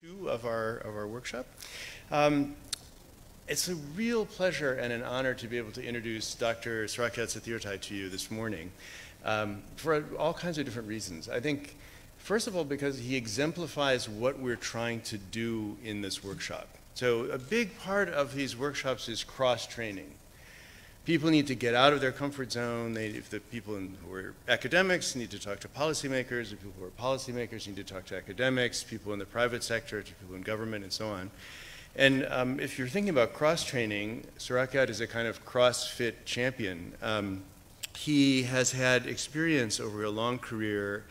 2 of our workshop. It's a real pleasure and an honor to be able to introduce Dr. Surakiart Sathirathai to you this morning for all kinds of different reasons. I think, first of all, because he exemplifies what we're trying to do in this workshop. So a big part of these workshops is cross-training. People need to get out of their comfort zone. If the people who are academics need to talk to policymakers, the people who are policymakers need to talk to academics, people in the private sector, to people in government, and so on. And if you're thinking about cross-training, Surakiart is a kind of CrossFit champion. He has had experience over a long career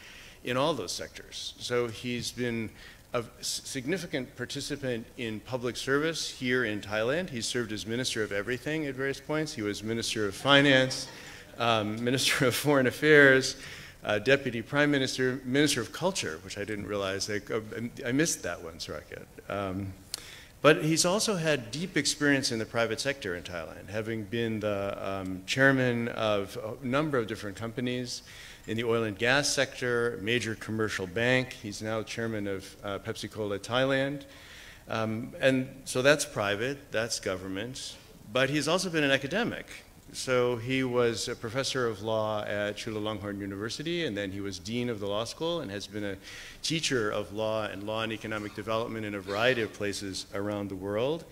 in all those sectors. So he's been a significant participant in public service here in Thailand. He served as Minister of Everything at various points. He was Minister of Finance, Minister of Foreign Affairs, Deputy Prime Minister, Minister of Culture, which I didn't realize. I missed that one, Surakiart. But he's also had deep experience in the private sector in Thailand, having been the chairman of a number of different companies in the oil and gas sector, a major commercial bank. He's now chairman of Pepsi-Cola Thailand. And so that's private, that's government. But he's also been an academic. So he was a professor of law at Chulalongkorn University, and then he was dean of the law school and has been a teacher of law and economic development in a variety of places around the world.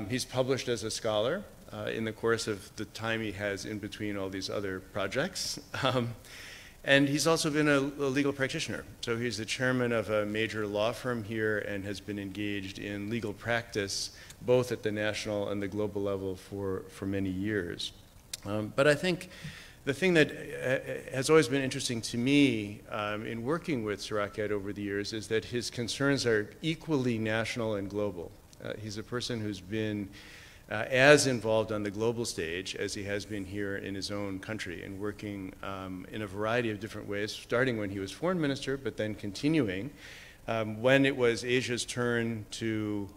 He's published as a scholar in the course of the time he has in between all these other projects. And he's also been a legal practitioner. So he's the chairman of a major law firm here and has been engaged in legal practice both at the national and the global level for many years. But I think the thing that has always been interesting to me in working with Surakiart over the years is that his concerns are equally national and global. He's a person who's been as involved on the global stage as he has been here in his own country and working in a variety of different ways, starting when he was foreign minister, but then continuing. When it was Asia's turn to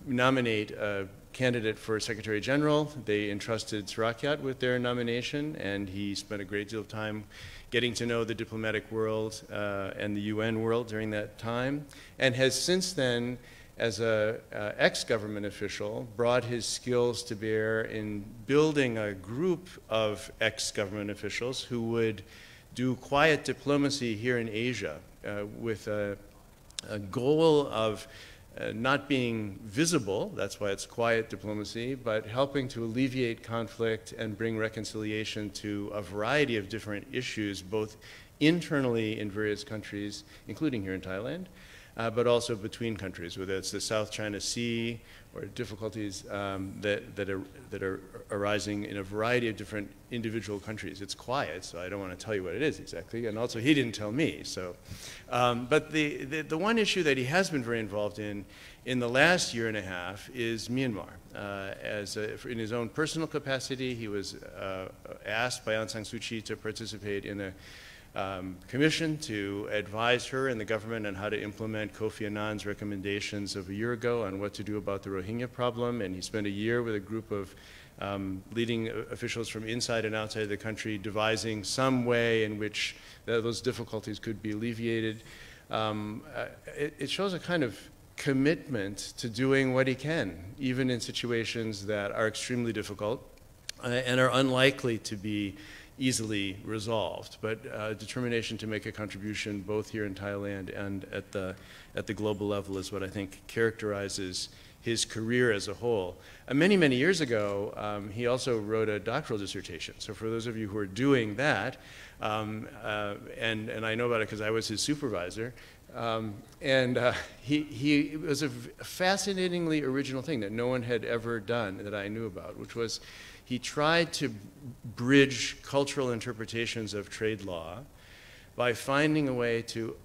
nominate a candidate for Secretary General, they entrusted Surakiart with their nomination, and he spent a great deal of time getting to know the diplomatic world and the UN world during that time, and has since then, as an ex-government official, brought his skills to bear in building a group of ex-government officials who would do quiet diplomacy here in Asia with a goal of not being visible, that's why it's quiet diplomacy, but helping to alleviate conflict and bring reconciliation to a variety of different issues, both internally in various countries, including here in Thailand, but also between countries, whether it's the South China Sea or difficulties that are arising in a variety of different individual countries. It's quiet, so I don't want to tell you what it is exactly, and also he didn't tell me. So, but the one issue that he has been very involved in the last year and a half is Myanmar. In his own personal capacity, he was asked by Aung San Suu Kyi to participate in a commission to advise her and the government on how to implement Kofi Annan's recommendations of a year ago on what to do about the Rohingya problem. And he spent a year with a group of leading officials from inside and outside the country devising some way in which those difficulties could be alleviated. It shows a kind of commitment to doing what he can, even in situations that are extremely difficult and are unlikely to be easily resolved, but determination to make a contribution both here in Thailand and at the global level is what I think characterizes his career as a whole. Many, many years ago, he also wrote a doctoral dissertation. So for those of you who are doing that, and I know about it because I was his supervisor, he was a fascinatingly original thing that no one had ever done that I knew about, which was he tried to bridge cultural interpretations of trade law by finding a way to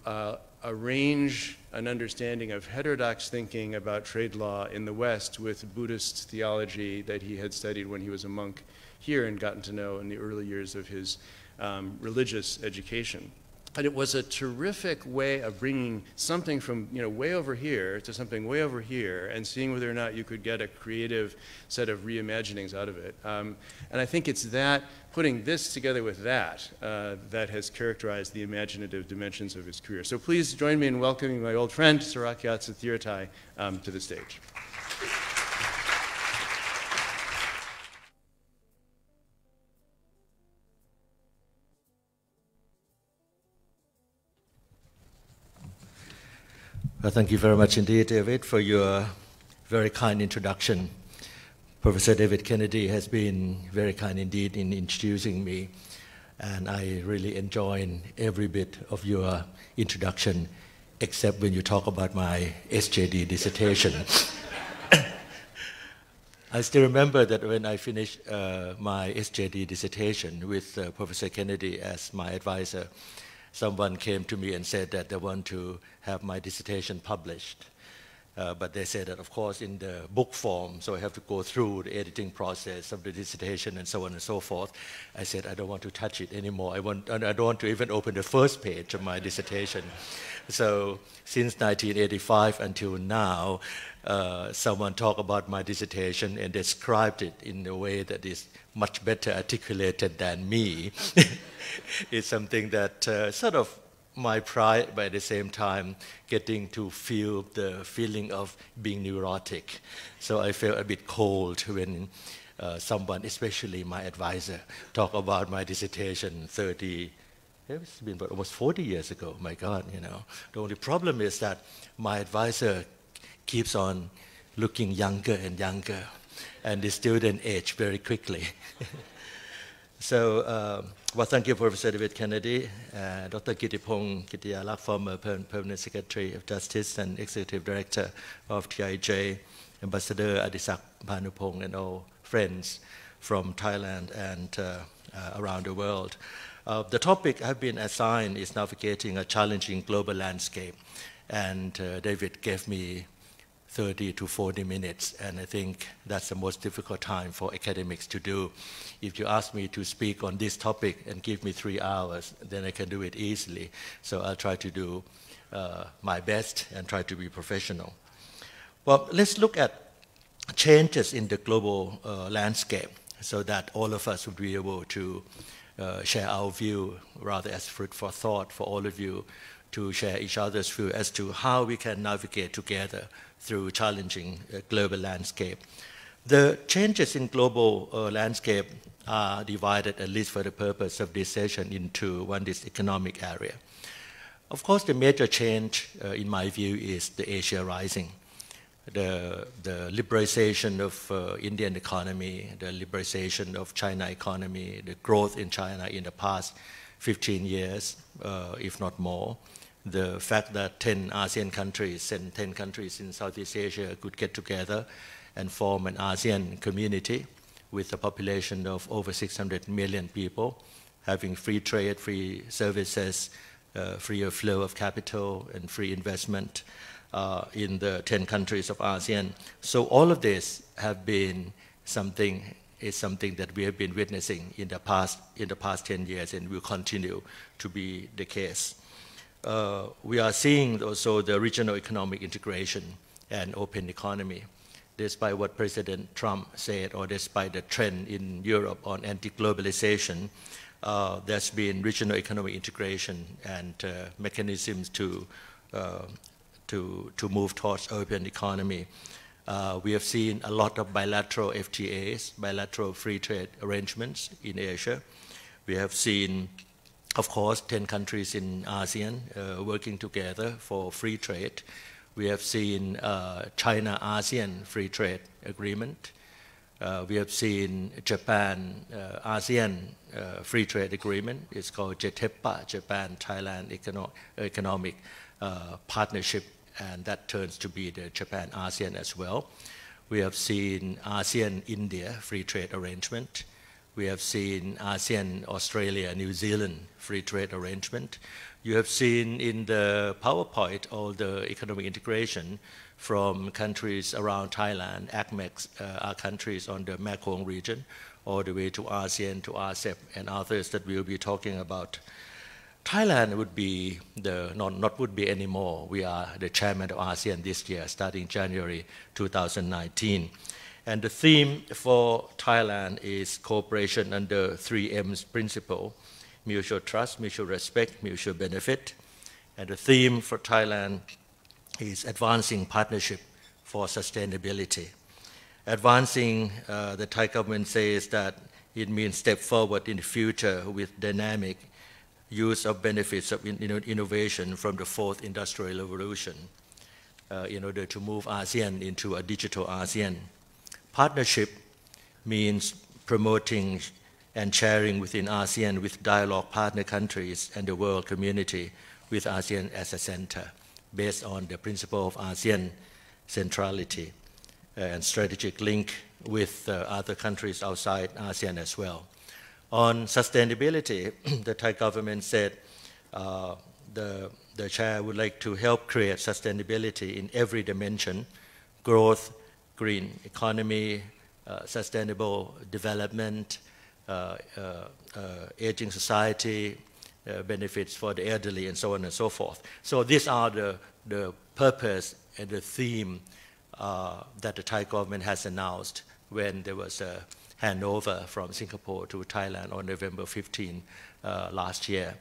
arrange an understanding of heterodox thinking about trade law in the West with Buddhist theology that he had studied when he was a monk here and gotten to know in the early years of his religious education. And it was a terrific way of bringing something from way over here to something way over here and seeing whether or not you could get a creative set of reimaginings out of it. And I think it's that, putting this together with that, that has characterized the imaginative dimensions of his career. So please join me in welcoming my old friend, Surakiart Sathirathai, to the stage. Well, thank you very much indeed, David, for your very kind introduction. Professor David Kennedy has been very kind indeed in introducing me, and I really enjoyed every bit of your introduction, except when you talk about my SJD dissertation. I still remember that when I finished my SJD dissertation with Professor Kennedy as my advisor, someone came to me and said that they want to have my dissertation published. But they said that, of course, in the book form, so I have to go through the editing process of the dissertation and so on and so forth. I said, I don't want to touch it anymore. I don't want to even open the first page of my dissertation. So since 1985 until now, someone talked about my dissertation and described it in a way that is much better articulated than me. It's something that sort of my pride, but at the same time getting to feel the feeling of being neurotic. So I felt a bit cold when someone, especially my advisor, talked about my dissertation it's been almost 40 years ago. My God, The only problem is that my advisor keeps on looking younger and younger, and the student age very quickly. So, well, thank you, Professor David Kennedy, Dr. Kittipong Kittiyalak, former Permanent Secretary of Justice and Executive Director of TIJ, Ambassador Adisak Bhanupong, and all friends from Thailand and around the world. The topic I've been assigned is navigating a challenging global landscape, and David gave me 30 to 40 minutes, and I think that's the most difficult time for academics to do. If you ask me to speak on this topic and give me 3 hours, then I can do it easily. So I'll try to do my best and try to be professional. Well, let's look at changes in the global landscape so that all of us would be able to share our view, rather as food for thought for all of you to share each other's view as to how we can navigate together through challenging global landscape. The changes in global landscape are divided, at least for the purpose of this session, into this economic area. Of course, the major change, in my view, is the Asia Rising. The liberalization of Indian economy, the liberalization of China economy, the growth in China in the past 15 years, if not more. The fact that 10 ASEAN countries and 10 countries in Southeast Asia could get together and form an ASEAN community with a population of over 600 million people, having free trade, free services, freer flow of capital, and free investment in the 10 countries of ASEAN. So all of this have been something that we have been witnessing in the past 10 years, and will continue to be the case. We are seeing also the regional economic integration and open economy. Despite what President Trump said, or despite the trend in Europe on anti-globalization, there's been regional economic integration and mechanisms to move towards open economy. We have seen a lot of bilateral FTAs, bilateral free trade arrangements in Asia. We have seen, of course, 10 countries in ASEAN working together for free trade. We have seen China-ASEAN free trade agreement. We have seen Japan-ASEAN free trade agreement. It's called JETEPA, Japan-Thailand Economic Partnership, and that turns to be the Japan-ASEAN as well. We have seen ASEAN-India free trade arrangement. We have seen ASEAN, Australia, New Zealand free trade arrangement. You have seen in the PowerPoint all the economic integration from countries around Thailand. ACMEX are countries on the Mekong region, all the way to ASEAN, to RCEP, and others that we'll be talking about. Thailand would be not would be anymore. We are the chairman of ASEAN this year, starting January 2019. And the theme for Thailand is cooperation under 3M's principle: mutual trust, mutual respect, mutual benefit. And the theme for Thailand is advancing partnership for sustainability. Advancing, the Thai government says that it means step forward in the future with dynamic use of benefits of innovation from the fourth industrial revolution in order to move ASEAN into a digital ASEAN. Partnership means promoting and sharing within ASEAN with dialogue partner countries and the world community with ASEAN as a center, based on the principle of ASEAN centrality and strategic link with other countries outside ASEAN as well. On sustainability, the Thai government said the chair would like to help create sustainability in every dimension: growth, green economy, sustainable development, aging society, benefits for the elderly, and so on and so forth. So these are the purpose and the theme that the Thai government has announced when there was a handover from Singapore to Thailand on November 15 last year.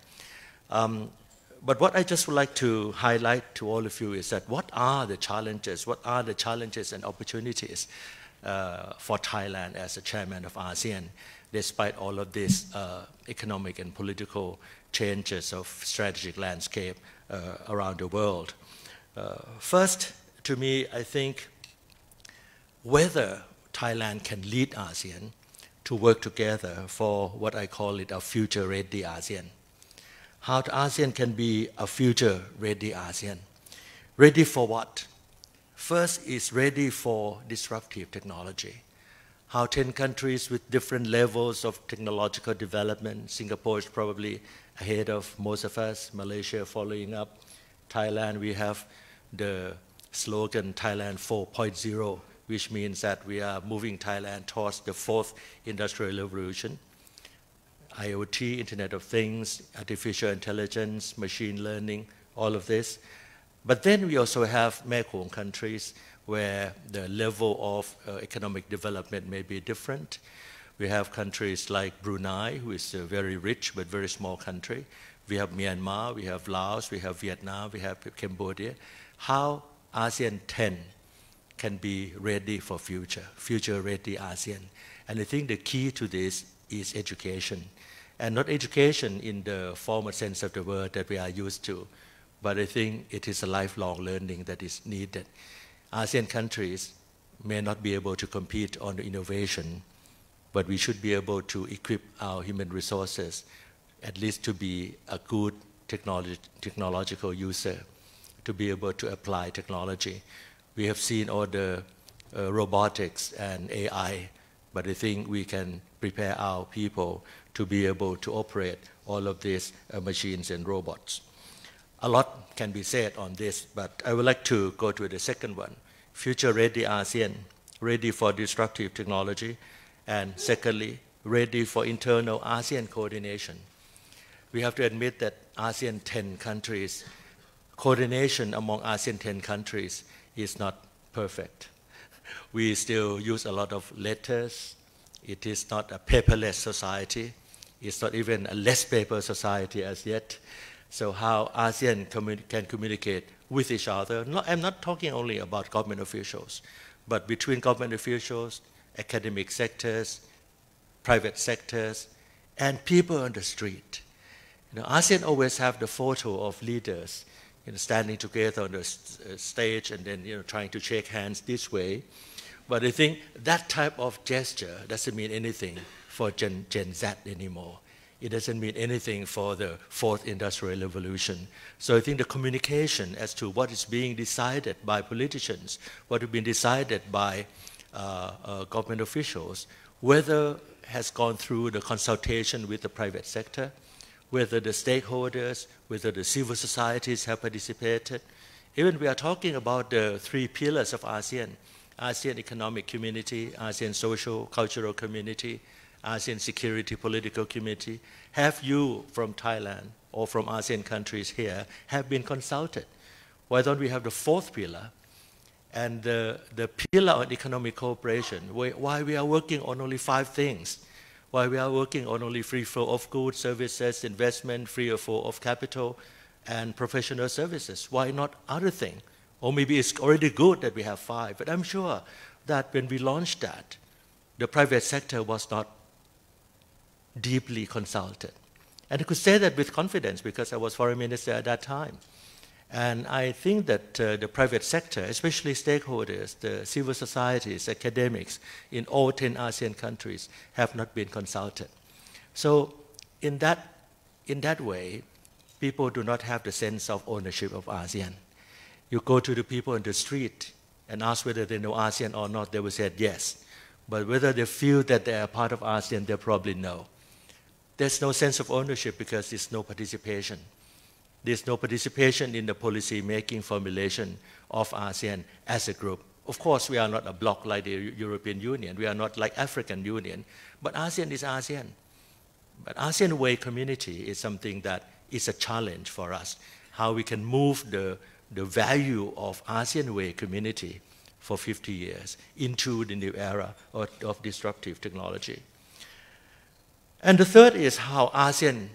But what I just would like to highlight to all of you is that what are the challenges and opportunities for Thailand as a chairman of ASEAN, despite all of these economic and political changes of strategic landscape around the world. First, to me, I think whether Thailand can lead ASEAN to work together for what I call it a future-ready ASEAN. How the ASEAN can be a future-ready ASEAN. Ready for what? First is ready for disruptive technology. How 10 countries with different levels of technological development, Singapore is probably ahead of most of us, Malaysia following up. Thailand, we have the slogan Thailand 4.0, which means that we are moving Thailand towards the fourth industrial revolution. IoT, Internet of Things, artificial intelligence, machine learning, all of this. But then we also have Mekong countries where the level of economic development may be different. We have countries like Brunei, who is a very rich but very small country. We have Myanmar, we have Laos, we have Vietnam, we have Cambodia. How ASEAN 10 can be ready for future-ready ASEAN. And I think the key to this is education. And not education in the formal sense of the word that we are used to, but I think it is a lifelong learning that is needed. ASEAN countries may not be able to compete on the innovation, but we should be able to equip our human resources at least to be a good technological user, to be able to apply technology. We have seen all the robotics and AI, but I think we can prepare our people to be able to operate all of these machines and robots. A lot can be said on this, but I would like to go to the second one. Future-ready ASEAN, ready for disruptive technology, and secondly, ready for internal ASEAN coordination. We have to admit that ASEAN 10 countries, coordination among ASEAN 10 countries is not perfect. We still use a lot of letters. It is not a paperless society. It's not even a less paper society as yet. So how ASEAN can communicate with each other. I'm not talking only about government officials, but between government officials, academic sectors, private sectors, and people on the street. ASEAN always have the photo of leaders standing together on the stage and then trying to shake hands this way. But I think that type of gesture doesn't mean anything for Gen Z anymore. It doesn't mean anything for the fourth industrial revolution. So I think the communication as to what is being decided by politicians, what has been decided by government officials, whether has gone through the consultation with the private sector, whether the stakeholders, whether the civil societies have participated. Even we are talking about the three pillars of ASEAN: ASEAN Economic Community, ASEAN Social Cultural Community, ASEAN Security Political Committee, have you from Thailand or from ASEAN countries here have been consulted? Why don't we have the fourth pillar? And the pillar on economic cooperation, why we are working on only 5 things? Why we are working on only free flow of goods, services, investment, free flow of capital, and professional services? Why not other things? Or maybe it's already good that we have 5, but I'm sure that when we launched that, the private sector was not deeply consulted. And I could say that with confidence because I was foreign minister at that time. And I think that the private sector, especially stakeholders, the civil societies, academics in all 10 ASEAN countries have not been consulted. So in that way, people do not have the sense of ownership of ASEAN. You go to the people in the street and ask whether they know ASEAN or not, they will say yes. But whether they feel that they are part of ASEAN, they probably know. There's no sense of ownership because there's no participation. There's no participation in the policy-making formulation of ASEAN as a group. Of course, we are not a bloc like the European Union. We are not like African Union. But ASEAN is ASEAN. But ASEAN Way community is something that is a challenge for us, how we can move the value of ASEAN Way community for 50 years into the new era of disruptive technology. And the third is how ASEAN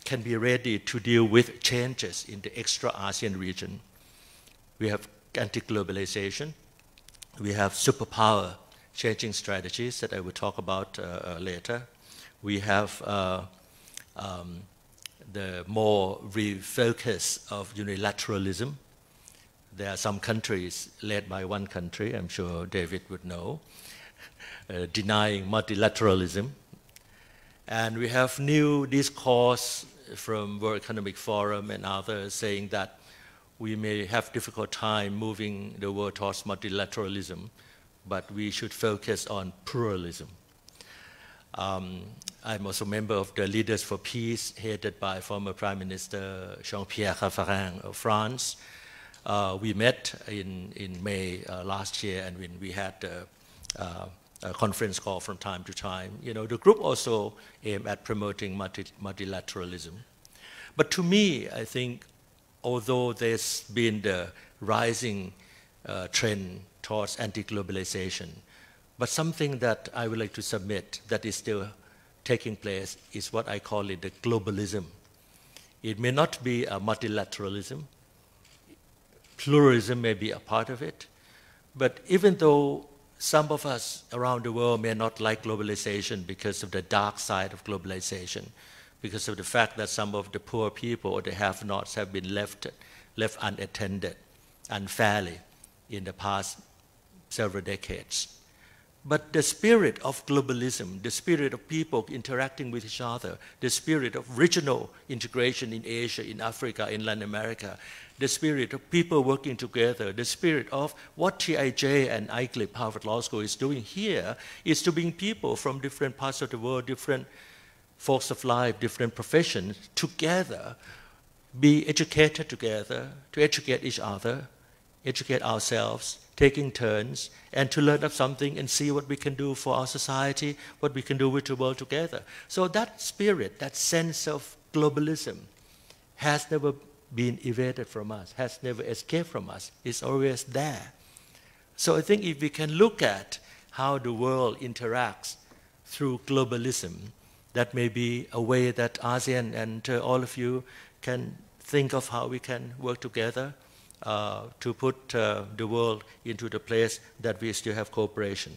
can be ready to deal with changes in the extra-ASEAN region. We have anti-globalization. We have superpower changing strategies that I will talk about later. We have the more refocus of unilateralism. There are some countries led by one country, I'm sure David would know, denying multilateralism. And we have new discourse from World Economic Forum and others saying that we may have difficult time moving the world towards multilateralism, but we should focus on pluralism. I'm also a member of the Leaders for Peace, headed by former Prime Minister Jean-Pierre Raffarin of France. We met in May last year, and when we had a conference call from time to time. You know, the group also aimed at promoting multilateralism. But to me, I think, although there's been the rising trend towards anti-globalization, but something that I would like to submit that is still taking place is what I call it the globalism. It may not be a multilateralism. Pluralism may be a part of it. But even though some of us around the world may not like globalization because of the dark side of globalization, because of the fact that some of the poor people or the have-nots have been left unattended unfairly in the past several decades. But the spirit of globalism, the spirit of people interacting with each other, the spirit of regional integration in Asia, in Africa, in Latin America, the spirit of people working together, the spirit of what TIJ and ICLIP, Harvard Law School, is doing here is to bring people from different parts of the world, different walks of life, different professions together, be educated together, to educate each other, educate ourselves, taking turns, and to learn of something and see what we can do for our society, what we can do with the world together. So that spirit, that sense of globalism has never been evaded from us, has never escaped from us. It's always there. So I think if we can look at how the world interacts through globalism, that may be a way that ASEAN and all of you can think of how we can work together to put the world into the place that we still have cooperation.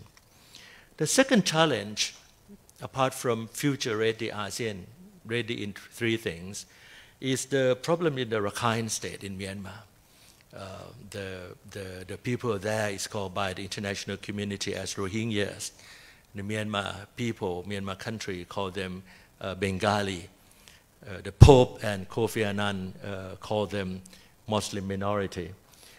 The second challenge, apart from future-ready ASEAN, ready in 3 things, is the problem in the Rakhine state in Myanmar. The people there is called by the international community as Rohingyas. The Myanmar people, Myanmar country, call them Bengali. The Pope and Kofi Annan call them Muslim minority.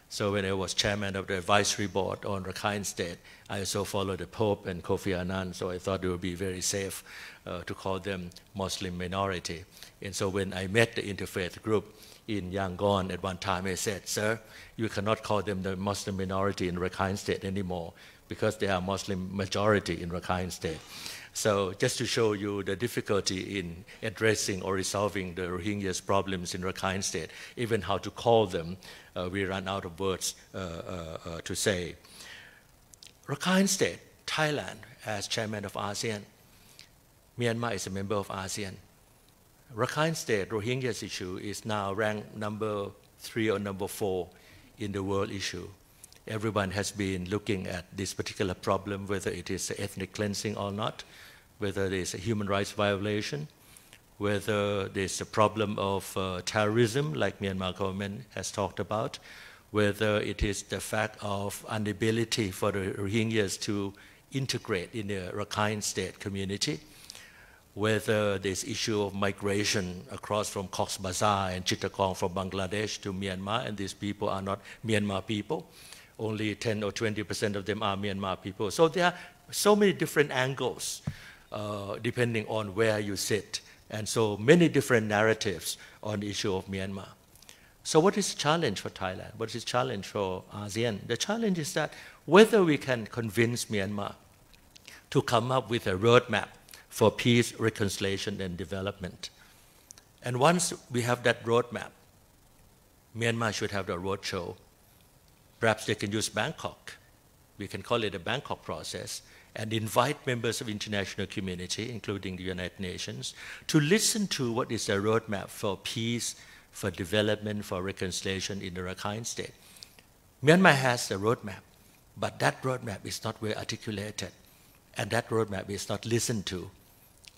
So when I was chairman of the advisory board on Rakhine State, I also followed the Pope and Kofi Annan, so I thought it would be very safe to call them Muslim minority. And so when I met the interfaith group in Yangon at one time, I said, sir, you cannot call them the Muslim minority in Rakhine State anymore, because they are Muslim majority in Rakhine State. So just to show you the difficulty in addressing or resolving the Rohingyas problems in Rakhine State, even how to call them, we run out of words to say. Rakhine State, Thailand, as chairman of ASEAN. Myanmar is a member of ASEAN. Rakhine State, Rohingyas issue is now ranked number 3 or number 4 in the world issue. Everyone has been looking at this particular problem, whether it is ethnic cleansing or not, whether there is a human rights violation, whether there's a problem of terrorism, like Myanmar government has talked about, whether it is the fact of inability for the Rohingyas to integrate in the Rakhine State community, whether this issue of migration across from Cox's Bazar and Chittagong from Bangladesh to Myanmar, and these people are not Myanmar people. Only 10 or 20% of them are Myanmar people. So there are so many different angles depending on where you sit, and so many different narratives on the issue of Myanmar. So what is the challenge for Thailand? What is the challenge for ASEAN? The challenge is that whether we can convince Myanmar to come up with a roadmap for peace, reconciliation, and development. And once we have that roadmap, Myanmar should have the roadshow. Perhaps they can use Bangkok. We can call it a Bangkok process, and invite members of the international community, including the United Nations, to listen to what is the roadmap for peace, for development, for reconciliation in the Rakhine State. Myanmar has a roadmap, but that roadmap is not well articulated, and that roadmap is not listened to,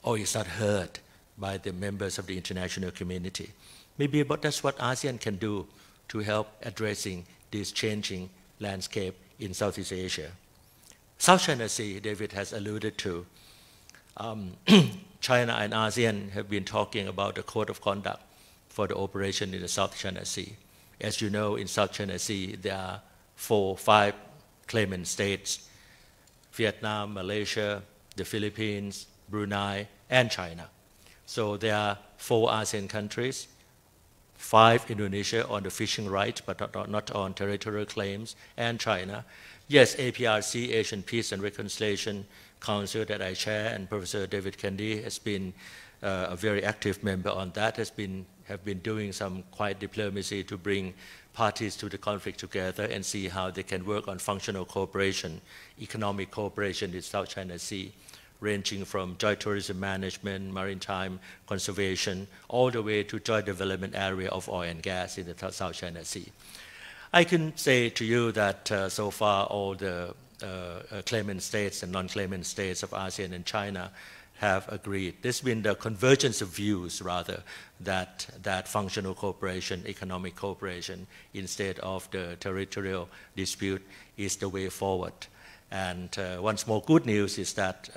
or is not heard by the members of the international community. Maybe but that's what ASEAN can do to help addressing this changing landscape in Southeast Asia. South China Sea, David has alluded to. China and ASEAN have been talking about the code of conduct for the operation in the South China Sea. As you know, in South China Sea, there are 4 or 5 claimant states: Vietnam, Malaysia, the Philippines, Brunei, and China. So there are 4 ASEAN countries, 5 Indonesia on the fishing rights, but not on territorial claims, and China. Yes, APRC, Asian Peace and Reconciliation Council that I chair, and Professor David Kendi has been a very active member on that, have been doing some quiet diplomacy to bring parties to the conflict together and see how they can work on functional cooperation, economic cooperation in South China Sea, ranging from joint tourism management, maritime conservation, all the way to joint development area of oil and gas in the South China Sea. I can say to you that so far all the claimant states and non-claimant states of ASEAN and China have agreed. There's been the convergence of views, rather, that functional cooperation, economic cooperation, instead of the territorial dispute, is the way forward. And once more, good news is that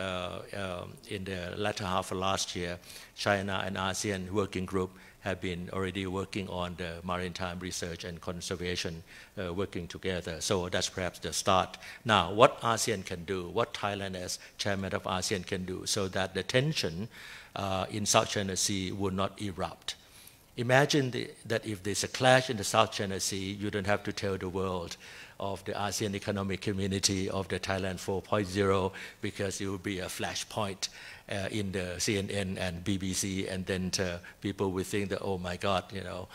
in the latter half of last year, China and ASEAN working group have been already working on the maritime research and conservation, working together. So that's perhaps the start. Now, what ASEAN can do, what Thailand as chairman of ASEAN can do, so that the tension in South China Sea would not erupt. Imagine that if there's a clash in the South China Sea, you don't have to tell the world of the ASEAN Economic Community of the Thailand 4.0, because it will be a flashpoint in the CNN and BBC, and then people will think that, oh my God, you know,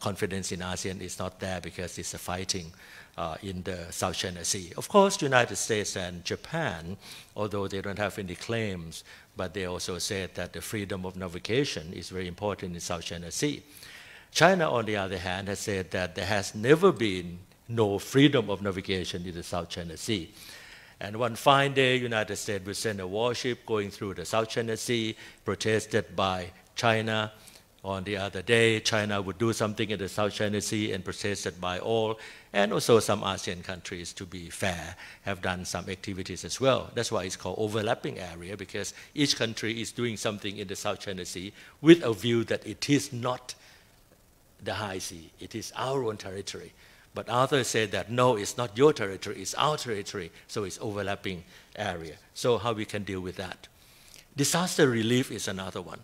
confidence in ASEAN is not there because it's a fighting in the South China Sea. Of course, United States and Japan, although they don't have any claims, but they also said that the freedom of navigation is very important in South China Sea. China, on the other hand, has said that there has never been no freedom of navigation in the South China Sea. And one fine day, United States will send a warship going through the South China Sea, protested by China. On the other day, China would do something in the South China Sea and protested by all. And also some ASEAN countries, to be fair, have done some activities as well. That's why it's called overlapping area, because each country is doing something in the South China Sea with a view that it is not the high sea, it is our own territory. But others say that, no, it's not your territory, it's our territory, so it's overlapping area. So how we can deal with that? Disaster relief is another one.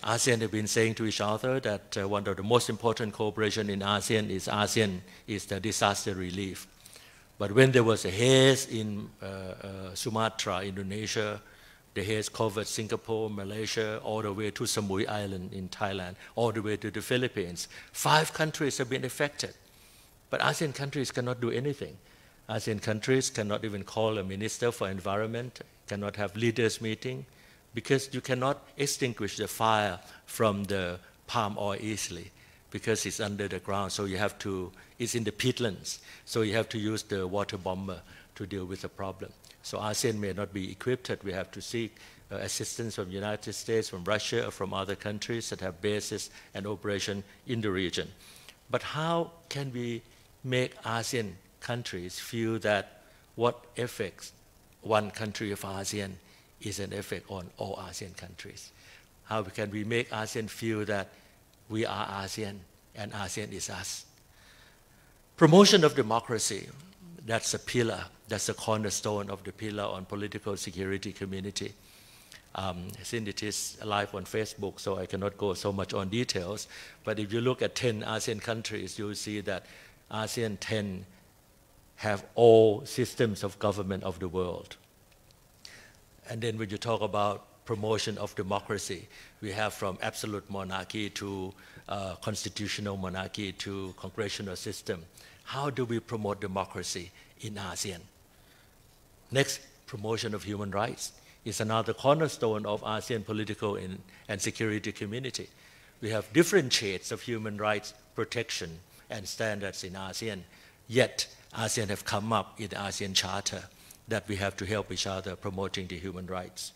ASEAN have been saying to each other that one of the most important cooperation in ASEAN is the disaster relief. But when there was a haze in Sumatra, Indonesia, the haze covered Singapore, Malaysia, all the way to Samui Island in Thailand, all the way to the Philippines. 5 countries have been affected. But ASEAN countries cannot do anything. ASEAN countries cannot even call a minister for environment, cannot have leaders meeting, because you cannot extinguish the fire from the palm oil easily, because it's under the ground, so you have to, it's in the peatlands, so you have to use the water bomber to deal with the problem. So ASEAN may not be equipped, we have to seek assistance from the United States, from Russia, or from other countries that have bases and operation in the region. But how can we make ASEAN countries feel that what affects one country of ASEAN is an effect on all ASEAN countries? How can we make ASEAN feel that we are ASEAN and ASEAN is us? Promotion of democracy, that's a pillar, that's a cornerstone of the pillar on political security community. Since it is live on Facebook, so I cannot go so much on details, but if you look at 10 ASEAN countries, you'll see that ASEAN 10 have all systems of government of the world. And then when you talk about promotion of democracy, we have from absolute monarchy to constitutional monarchy to congressional system. How do we promote democracy in ASEAN? Next, promotion of human rights is another cornerstone of ASEAN political and security community. We have different shades of human rights protection and standards in ASEAN, yet ASEAN have come up in the ASEAN Charter that we have to help each other promoting the human rights.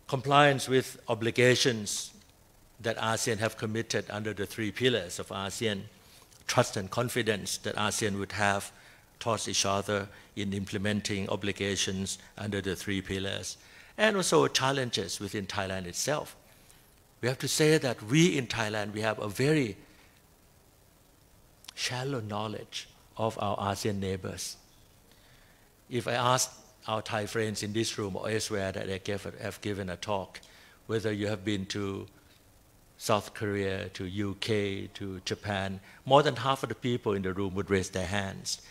Compliance with obligations that ASEAN have committed under the 3 pillars of ASEAN, trust and confidence that ASEAN would have towards each other in implementing obligations under the 3 pillars, and also challenges within Thailand itself. We have to say that we in Thailand, we have a very shallow knowledge of our ASEAN neighbors. If I ask our Thai friends in this room or elsewhere that have given a talk, whether you have been to South Korea, to UK, to Japan, more than half of the people in the room would raise their hands.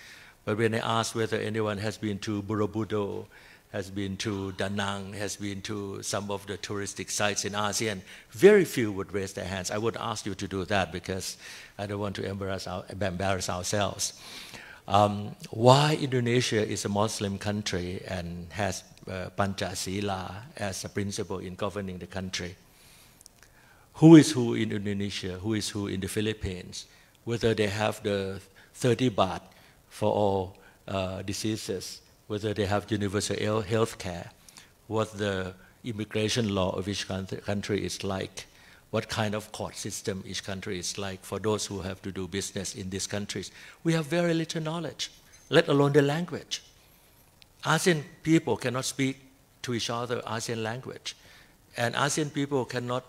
But when I ask whether anyone has been to Borobudur, has been to Da Nang, has been to some of the touristic sites in ASEAN, very few would raise their hands. I would ask you to do that because I don't want to embarrass ourselves. Why Indonesia is a Muslim country and has Pancasila as a principle in governing the country? Who is who in Indonesia? Who is who in the Philippines? Whether they have the 30 baht for all diseases, whether they have universal health care, what the immigration law of each country is like, what kind of court system each country is like for those who have to do business in these countries. We have very little knowledge, let alone the language. ASEAN people cannot speak to each other ASEAN language, and ASEAN people cannot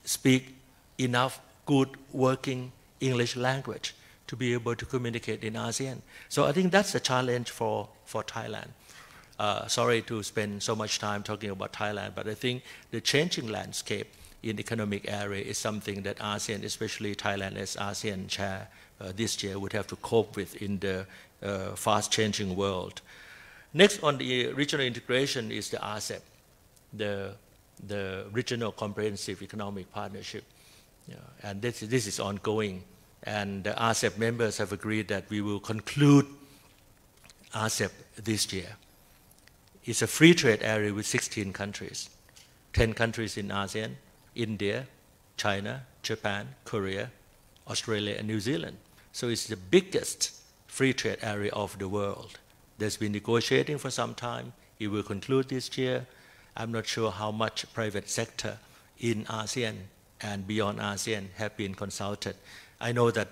speak enough good working English language to be able to communicate in ASEAN. So I think that's a challenge for Thailand. Sorry to spend so much time talking about Thailand, but I think the changing landscape in economic area is something that ASEAN, especially Thailand as ASEAN chair this year, would have to cope with in the fast changing world. Next on the regional integration is the RCEP, the Regional Comprehensive Economic Partnership. And this is ongoing. And the RCEP members have agreed that we will conclude RCEP this year. It's a free trade area with 16 countries, 10 countries in ASEAN, India, China, Japan, Korea, Australia, and New Zealand. So it's the biggest free trade area of the world. There's been negotiating for some time. It will conclude this year. I'm not sure how much private sector in ASEAN and beyond ASEAN have been consulted. I know that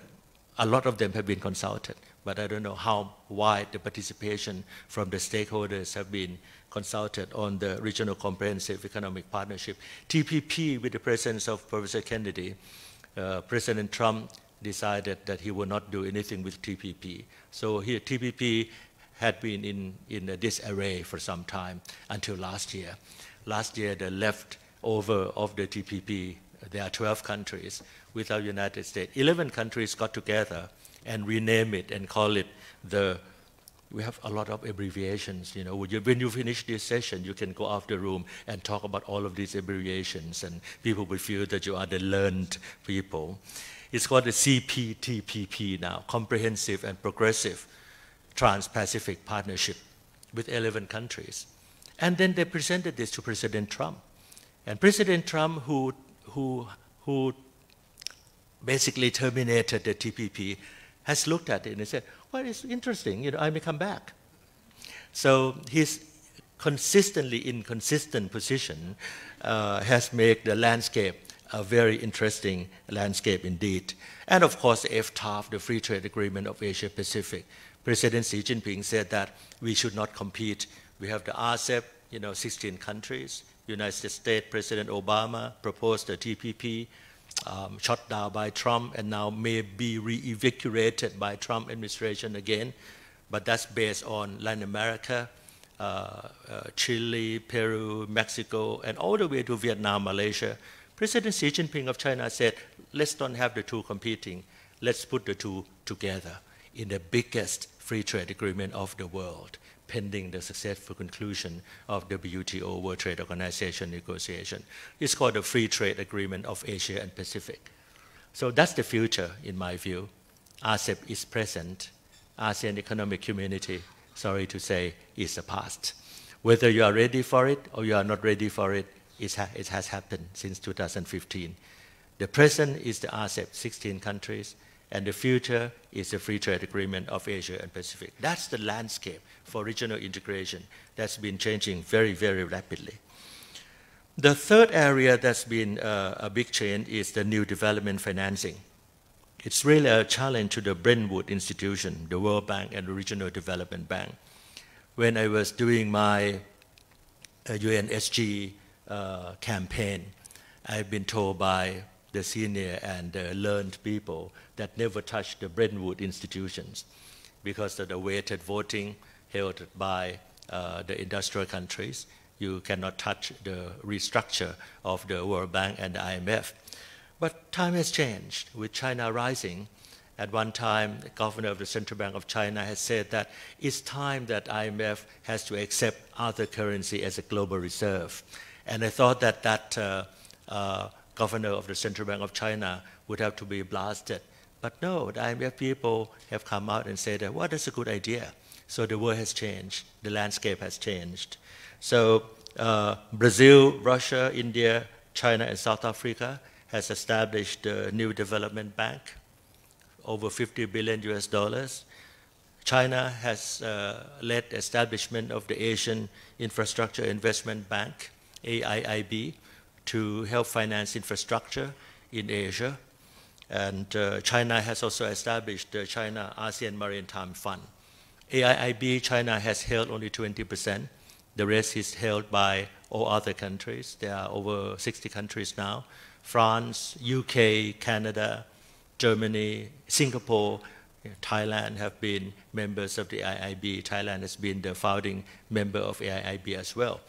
a lot of them have been consulted, but I don't know how wide the participation from the stakeholders have been consulted on the Regional Comprehensive Economic Partnership. TPP, with the presence of Professor Kennedy, President Trump decided that he would not do anything with TPP. So here, TPP had been in disarray for some time until last year. Last year, the leftover of the TPP, there are 12 countries without United States. 11 countries got together and renamed it and call it the we have a lot of abbreviations. You know, when you finish this session, you can go out the room and talk about all of these abbreviations, and people will feel that you are the learned people. It's called the CPTPP now, Comprehensive and Progressive Trans-Pacific Partnership with 11 countries. And then they presented this to President Trump. And President Trump, who basically terminated the TPP, has looked at it and said, well, it's interesting, you know, I may come back. So his consistently inconsistent position has made the landscape a very interesting landscape indeed. And of course, the FTAF, the Free Trade Agreement of Asia Pacific. President Xi Jinping said that we should not compete. We have the RCEP, you know, 16 countries. United States President Obama proposed the TPP, shut down by Trump, and now may be re-evacuated by Trump administration again. But that's based on Latin America, Chile, Peru, Mexico, and all the way to Vietnam, Malaysia. President Xi Jinping of China said, let's don't have the two competing. Let's put the two together in the biggest free trade agreement of the world, pending the successful conclusion of the WTO, World Trade Organization negotiation. It's called the Free Trade Agreement of Asia and Pacific. So that's the future, in my view. RCEP is present. ASEAN Economic Community, sorry to say, is the past. Whether you are ready for it or you are not ready for it, it has happened since 2015. The present is the RCEP, 16 countries, and the future is the Free Trade Agreement of Asia and Pacific. That's the landscape for regional integration that's been changing very, very rapidly. The third area that's been a big change is the new development financing. It's really a challenge to the Bretton Woods institution, the World Bank and the Regional Development Bank. When I was doing my UNSG campaign, I've been told by the senior and learned people that never touched the Bretton Woods institutions because of the weighted voting held by the industrial countries. You cannot touch the restructure of the World Bank and the IMF. But time has changed with China rising. At one time, the governor of the Central Bank of China has said that it's time that IMF has to accept other currency as a global reserve. And I thought that governor of the Central Bank of China would have to be blasted. But no, the IMF people have come out and said that, well, that's a good idea. So the world has changed, the landscape has changed. So Brazil, Russia, India, China, and South Africa has established a new development bank, over $50 billion US. China has led the establishment of the Asian Infrastructure Investment Bank, AIIB, to help finance infrastructure in Asia. And China has also established the China ASEAN Maritime Fund. AIIB, China has held only 20%. The rest is held by all other countries. There are over 60 countries now. France, UK, Canada, Germany, Singapore, Thailand have been members of the AIIB. Thailand has been the founding member of AIIB as well.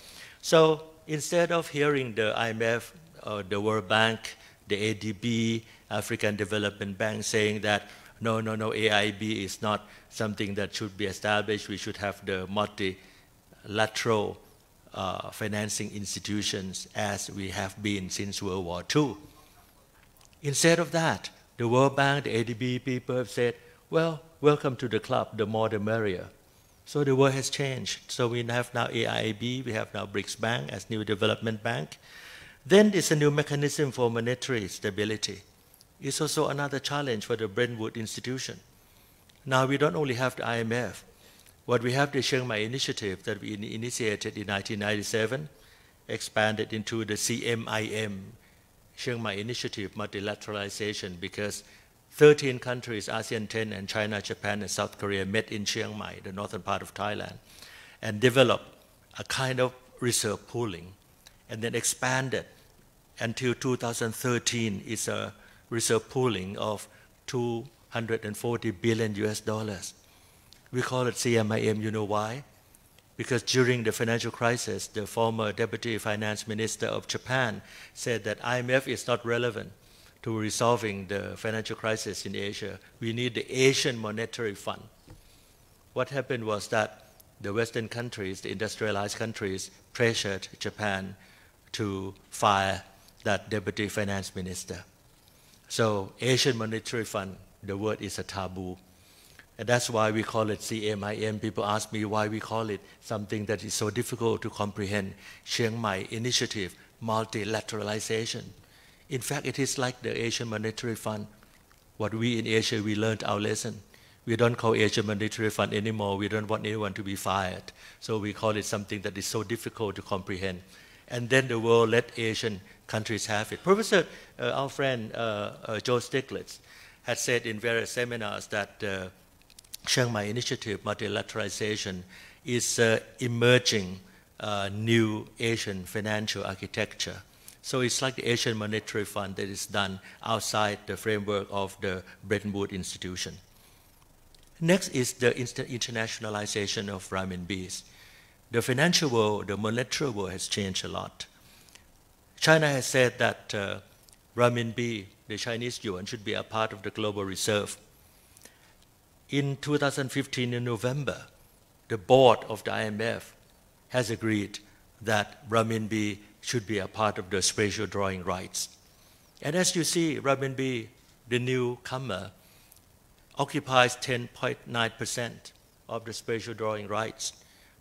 So instead of hearing the IMF, or the World Bank, the ADB, African Development Bank saying that no, AIIB is not something that should be established. We should have the multilateral financing institutions as we have been since World War II. Instead of that, the World Bank, the ADB people have said, well, welcome to the club, the more the merrier. So the world has changed. So we have now AIIB, we have now BRICS Bank as new development bank. Then there's a new mechanism for monetary stability. It's also another challenge for the Bretton Woods institution. Now we don't only have the IMF, but we have the Chiang Mai initiative that we initiated in 1997, expanded into the CMIM, Chiang Mai Initiative Multilateralization, because 13 countries, ASEAN 10 and China, Japan, and South Korea met in Chiang Mai, the northern part of Thailand, and developed a kind of reserve pooling, and then expanded until 2013 is a reserve pooling of $240 billion US. We call it CMIM, you know why? Because during the financial crisis, the former Deputy Finance Minister of Japan said that IMF is not relevant to resolving the financial crisis in Asia. We need the Asian Monetary Fund. what happened was that the Western countries, the industrialized countries, pressured Japan to fire that deputy finance minister. So Asian Monetary Fund, the word is a taboo. And that's why we call it CMIM. People ask me why we call it something that is so difficult to comprehend. Chiang Mai Initiative, multilateralization. In fact, it is like the Asian Monetary Fund. What we in Asia, we learned our lesson. We don't call Asian Monetary Fund anymore. We don't want anyone to be fired. So we call it something that is so difficult to comprehend. And then the world let Asian countries have it. Professor, our friend Joe Stiglitz had said in various seminars that Chiang Mai Initiative, multilateralization, is emerging new Asian financial architecture. So it's like the Asian Monetary Fund that is done outside the framework of the Bretton Woods institution. Next is the internationalization of renminbis. The financial world, the monetary world has changed a lot. China has said that renminbi, the Chinese yuan, should be a part of the global reserve. In 2015, in November, the board of the IMF has agreed that renminbi should be a part of the special drawing rights. And as you see, renminbi, the newcomer, occupies 10.9% of the special drawing rights.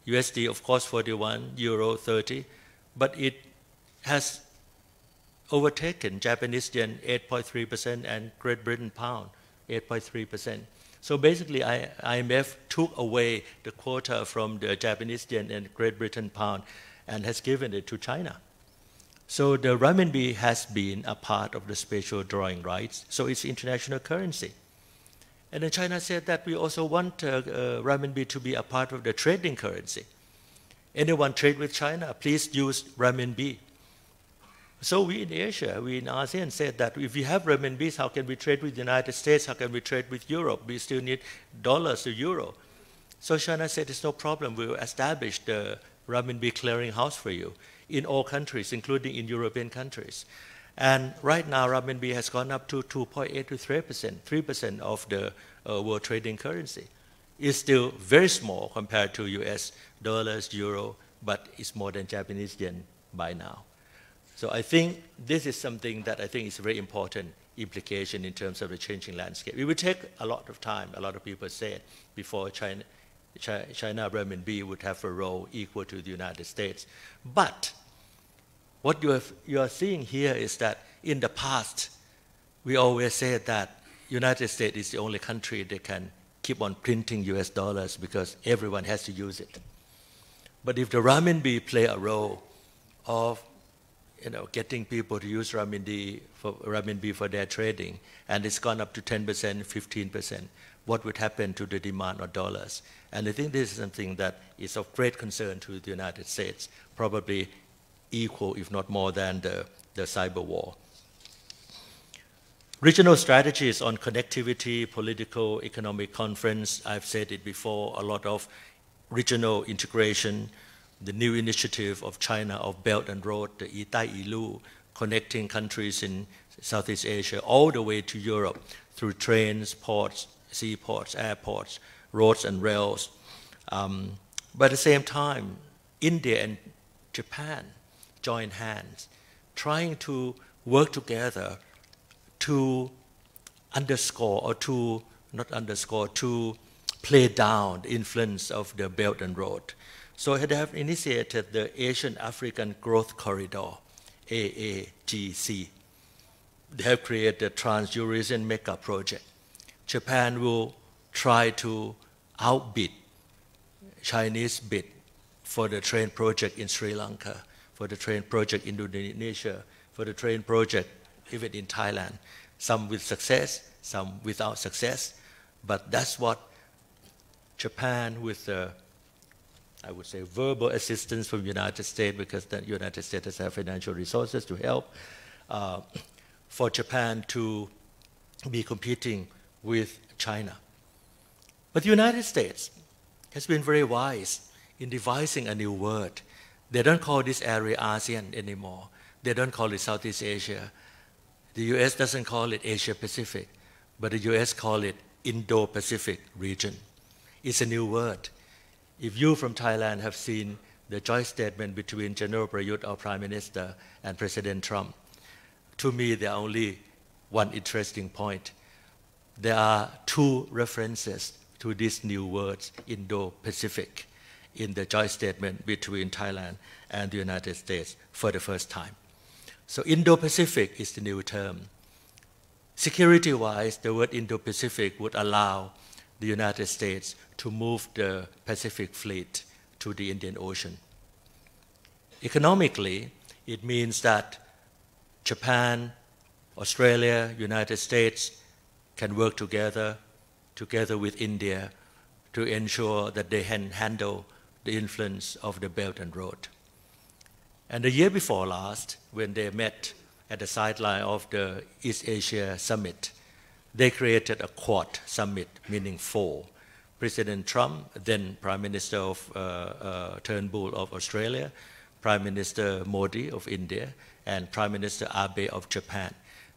USD, of course, 41, Euro 30, but it has overtaken Japanese yen 8.3% and Great Britain pound 8.3%. So basically, IMF took away the quota from the Japanese yen and Great Britain pound and has given it to China. So the renminbi has been a part of the special drawing rights, so it's international currency. And then China said that we also want renminbi to be a part of the trading currency. Anyone trade with China, please use renminbi. So we in Asia, we in ASEAN said that if we have renminbis, how can we trade with the United States? How can we trade with Europe? We still need dollars or euro. So China said, it's no problem. We will establish the renminbi clearing house for you in all countries, including in European countries. And right now, renminbi has gone up to 2.8 to 3% of the world trading currency. It's still very small compared to US dollars, euro, but it's more than Japanese yen by now. So I think this is something that I think is a very important implication in terms of the changing landscape. It will take a lot of time, a lot of people said, before China renminbi would have a role equal to the United States. But what you are seeing here is that in the past, we always said that United States is the only country that can keep on printing US dollars because everyone has to use it. But if the renminbi play a role of getting people to use renminbi for their trading, and it's gone up to 10%, 15%, what would happen to the demand of dollars? And I think this is something that is of great concern to the United States, probably equal, if not more than the cyber war. Regional strategies on connectivity, political, economic conference, I've said it before, a lot of regional integration, the new initiative of China of Belt and Road, the Itai Ilu, connecting countries in Southeast Asia all the way to Europe through trains, ports, seaports, airports, roads and rails. But at the same time, India and Japan join hands, trying to work together to underscore or to, not underscore, to play down the influence of the Belt and Road. So they have initiated the Asian African Growth Corridor, AAGC. They have created the Trans-Eurasian Mega Project. Japan will try to outbid Chinese bid for the train project in Sri Lanka, for the train project in Indonesia, for the train project even in Thailand. Some with success, some without success. But that's what Japan, with the, I would say, verbal assistance from the United States, because the United States has have financial resources to help, for Japan to be competing with China. But the United States has been very wise in devising a new word. They don't call this area ASEAN anymore. They don't call it Southeast Asia. The US doesn't call it Asia Pacific, but the US call it Indo-Pacific region. It's a new word. If you from Thailand have seen the joint statement between General Prayut, our Prime Minister, and President Trump, to me there are only one interesting point. There are two references to these new words, Indo-Pacific, in the joint statement between Thailand and the United States for the first time. So Indo-Pacific is the new term. Security-wise, the word Indo-Pacific would allow the United States to move the Pacific Fleet to the Indian Ocean. Economically, it means that Japan, Australia, United States can work together with India to ensure that they can handle the influence of the Belt and Road. And the year before last, when they met at the sideline of the East Asia Summit, they created a Quad Summit, meaning four. President Trump, then Prime Minister of Turnbull of Australia, Prime Minister Modi of India, and Prime Minister Abe of Japan,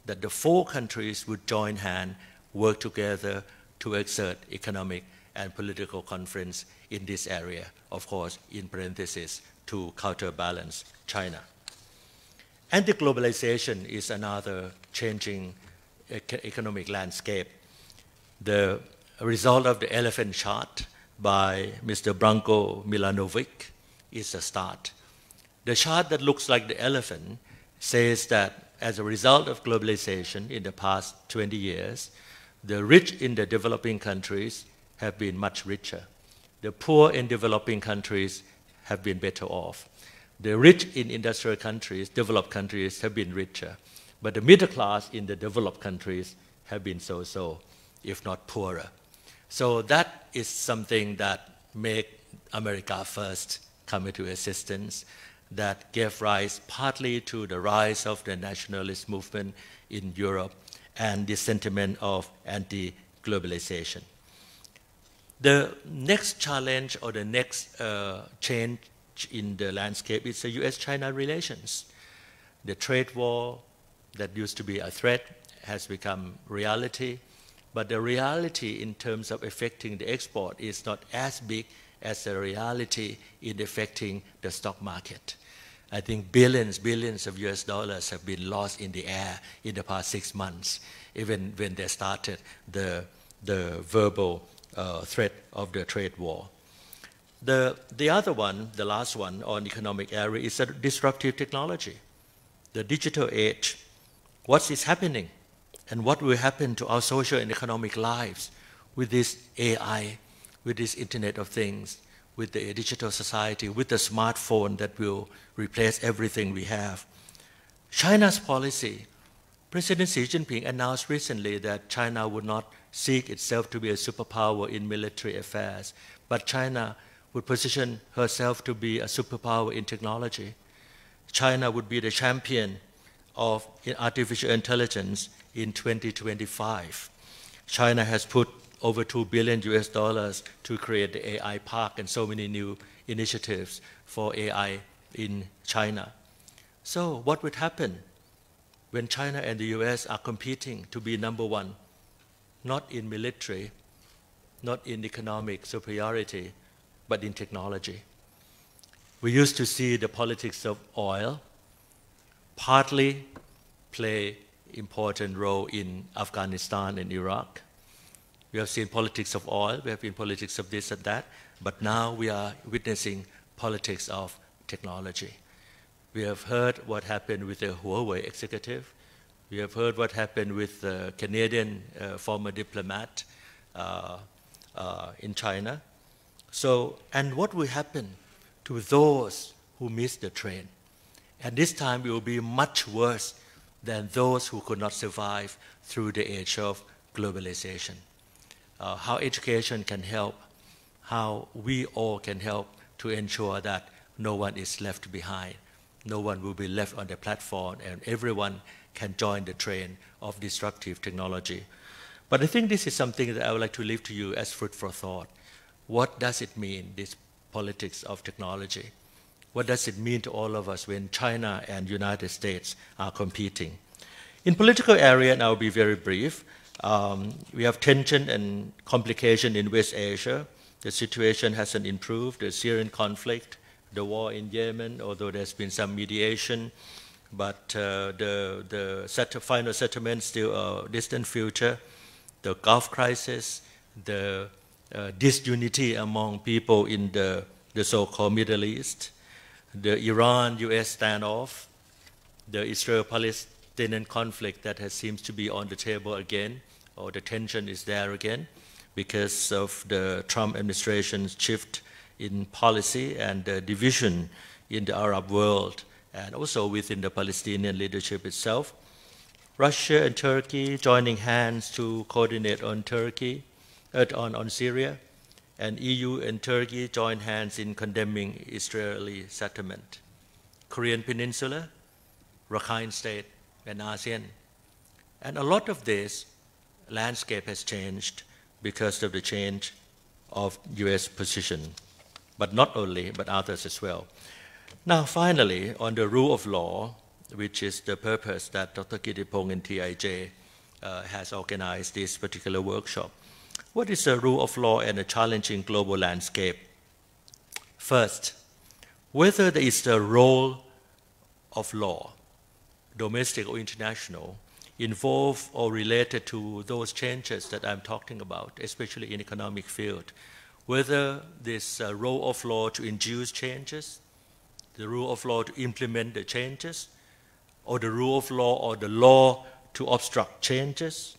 that the four countries would join hands, work together to exert economic and political conference in this area, of course, in parentheses, to counterbalance China. Anti-globalization is another changing economic landscape. The result of the elephant chart by Mr. Branko Milanovic is a start. The chart that looks like the elephant says that as a result of globalization in the past 20 years, the rich in the developing countries have been much richer. The poor in developing countries have been better off. The rich in industrial countries, developed countries, have been richer. But the middle class in the developed countries have been so-so, if not poorer. So that is something that made America First come into existence, that gave rise partly to the rise of the nationalist movement in Europe and the sentiment of anti-globalization. The next challenge or the next change in the landscape is the US-China relations. The trade war that used to be a threat has become reality, but the reality in terms of affecting the export is not as big as the reality in affecting the stock market. I think billions of US dollars have been lost in the air in the past 6 months, even when they started the verbal threat of the trade war. The other one, the last one on economic area, is disruptive technology. The digital age. What is happening and what will happen to our social and economic lives with this AI, with this Internet of Things, with the digital society, with the smartphone that will replace everything we have. China's policy. President Xi Jinping announced recently that China would not seek itself to be a superpower in military affairs, but China would position herself to be a superpower in technology. China would be the champion of artificial intelligence in 2025. China has put over $2 billion to create the AI park and so many new initiatives for AI in China. So what would happen when China and the US are competing to be number one, not in military, not in economic superiority, but in technology? We used to see the politics of oil partly play important role in Afghanistan and Iraq. We have seen politics of oil, we have seen politics of this and that, but now we are witnessing politics of technology. We have heard what happened with the Huawei executive. We have heard what happened with the Canadian former diplomat in China. So, and what will happen to those who miss the train? And this time it will be much worse than those who could not survive through the age of globalization. How education can help, how we all can help to ensure that no one is left behind, no one will be left on the platform, and everyone can join the train of disruptive technology. But I think this is something that I would like to leave to you as food for thought. What does it mean, this politics of technology? What does it mean to all of us when China and United States are competing? In political area, and I'll be very brief, we have tension and complication in West Asia. The situation hasn't improved. The Syrian conflict, the war in Yemen, although there's been some mediation, but the final settlement still a distant future. The Gulf crisis, the disunity among people in the so-called Middle East, the Iran-US standoff, the Israel-Palestinian conflict that seems to be on the table again, or the tension is there again because of the Trump administration's shift in policy and the division in the Arab world and also within the Palestinian leadership itself. Russia and Turkey joining hands to coordinate on on Syria, and EU and Turkey join hands in condemning Israeli settlement. Korean Peninsula, Rakhine State, and ASEAN. And a lot of this landscape has changed because of the change of US position, but not only, but others as well. Now, finally, on the rule of law, which is the purpose that Dr. Kittipong and TIJ has organized this particular workshop. What is the rule of law and a challenging global landscape? First, whether there is the role of law, domestic or international, involved or related to those changes that I'm talking about, especially in economic field, whether this role of law to induce changes, the rule of law to implement the changes, or the rule of law or the law to obstruct changes,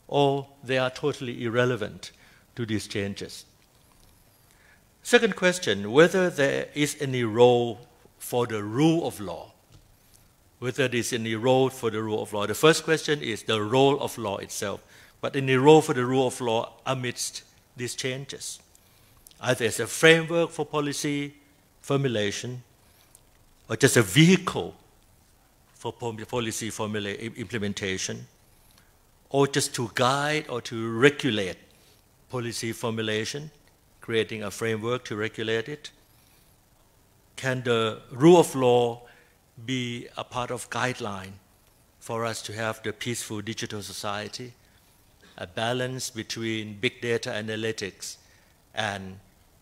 or they are totally irrelevant to these changes. Second question, whether there is any role for the rule of law, whether there is any role for the rule of law. The first question is the role of law itself, but any role for the rule of law amidst these changes, either as a framework for policy formulation or just a vehicle for policy implementation, or just to guide or to regulate policy formulation, creating a framework to regulate it. Can the rule of law be a part of guideline for us to have the peaceful digital society, a balance between big data analytics and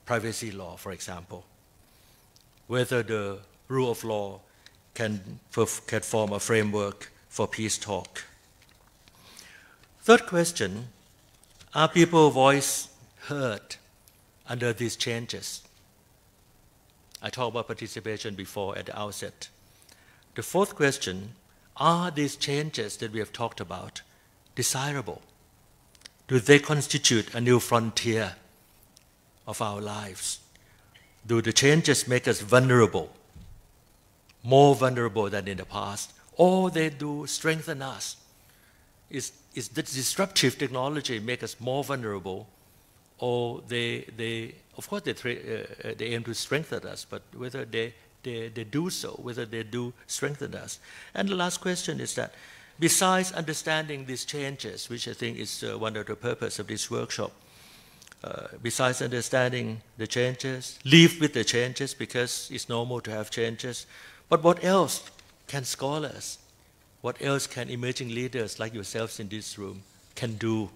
privacy law, for example? Whether the rule of law can form a framework for peace talk. Third question, are people's voice heard under these changes? I talked about participation before at the outset. The fourth question, are these changes that we have talked about desirable? Do they constitute a new frontier of our lives? Do the changes make us vulnerable, more vulnerable than in the past, or they do strengthen us? Is the disruptive technology make us more vulnerable, or they of course they aim to strengthen us, but whether they do so, whether they do strengthen us. And the last question is that besides understanding these changes, which I think is one of the purpose of this workshop, besides understanding the changes, live with the changes because it's normal to have changes, but what else can scholars, what else can emerging leaders like yourselves in this room can do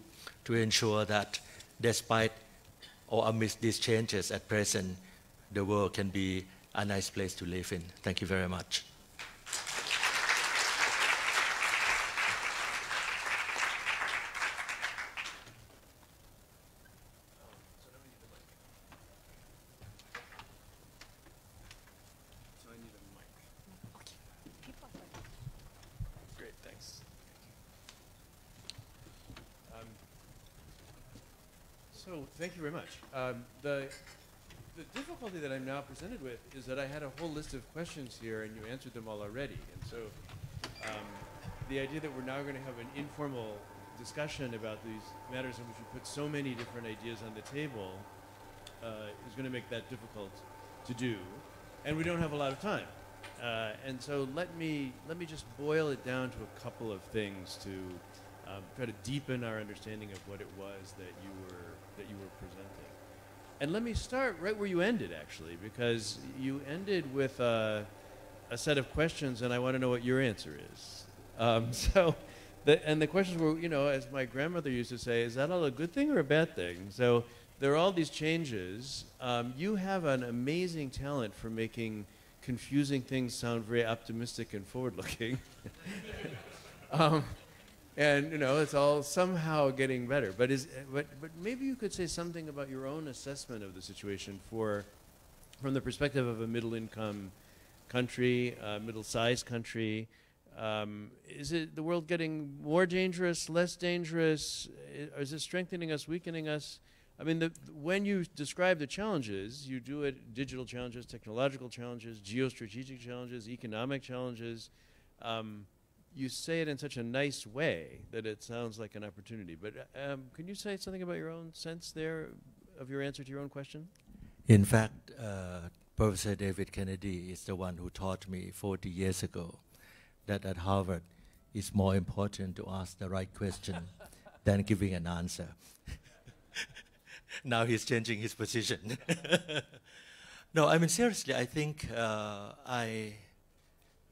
to ensure that despite or amidst these changes at present, the world can be a nice place to live in? Thank you very much. Great, thanks. So thank you very much. The difficulty that I'm now presented with is that I had a whole list of questions here and you answered them all already. And so the idea that we're now going to have an informal discussion about these matters in which we put so many different ideas on the table is going to make that difficult to do. And we don't have a lot of time. And so let me just boil it down to a couple of things to try to deepen our understanding of what it was that you were presenting. And let me start right where you ended, actually, because you ended with a set of questions, and I want to know what your answer is. And the questions were, you know, as my grandmother used to say, is that all a good thing or a bad thing? So there are all these changes. You have an amazing talent for making confusing things sound very optimistic and forward-looking. And, you know, it's all somehow getting better. But maybe you could say something about your own assessment of the situation from the perspective of a middle-income country, middle-sized country. Is it the world getting more dangerous, less dangerous? Is it strengthening us, weakening us? I mean, when you describe the challenges, you do it digital challenges, technological challenges, geostrategic challenges, economic challenges. You say it in such a nice way that it sounds like an opportunity. But can you say something about your own sense there of your answer to your own question? In fact, Professor David Kennedy is the one who taught me 40 years ago that at Harvard it's more important to ask the right question than giving an answer. Now he's changing his position. No, I mean, seriously, I think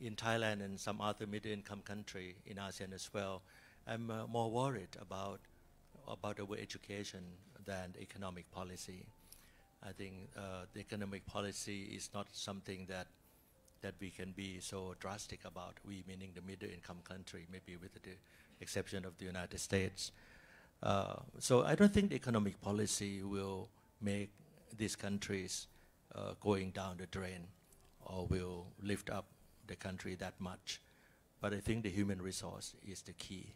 in Thailand and some other middle-income country in ASEAN as well, I'm more worried about our education than economic policy. I think the economic policy is not something that we can be so drastic about, we meaning the middle-income country, maybe with the exception of the United States. So I don't think the economic policy will make these countries going down the drain or will lift up the country that much. But I think the human resource is the key.